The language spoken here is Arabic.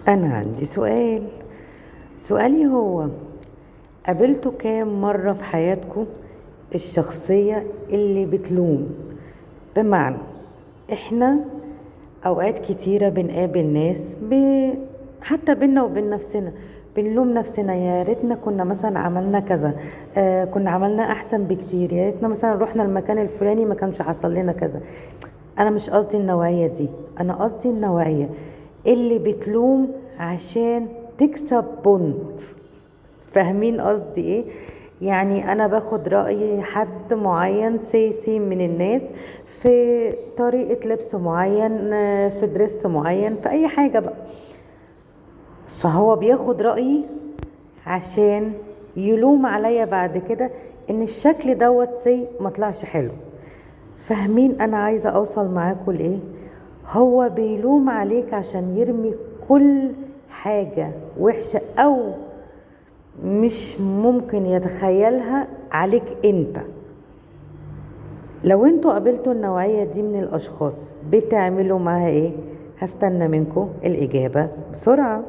أنا عندي سؤالي هو: قابلتوا كام مرة في حياتكم الشخصية اللي بتلوم؟ بمعنى، احنا اوقات كتيرة بنقابل ناس حتى بينا وبين نفسنا بنلوم نفسنا: يا ريتنا كنا مثلا عملنا كذا، كنا عملنا احسن بكتير، يا ريتنا مثلا رحنا المكان الفلاني ما كانش حصل لنا كذا. انا مش قصدي النوعية دي، انا قصدي النوعية اللي بتلوم عشان تكسب بونت. فاهمين قصدي ايه؟ يعني انا باخد رأي حد معين، سي من الناس، في طريقة لبس معين، في درس معين، في اي حاجة بقى، فهو بياخد رأيي عشان يلوم عليا بعد كده ان الشكل دوت ما طلعش حلو. فاهمين انا عايزة اوصل معاكم لايه؟ هو بيلوم عليك عشان يرمي كل حاجة وحشة او مش ممكن يتخيلها عليك انت. لو انتوا قابلتوا النوعية دي من الاشخاص بتعملوا معاها ايه؟ هستنى منكم الاجابة بسرعة.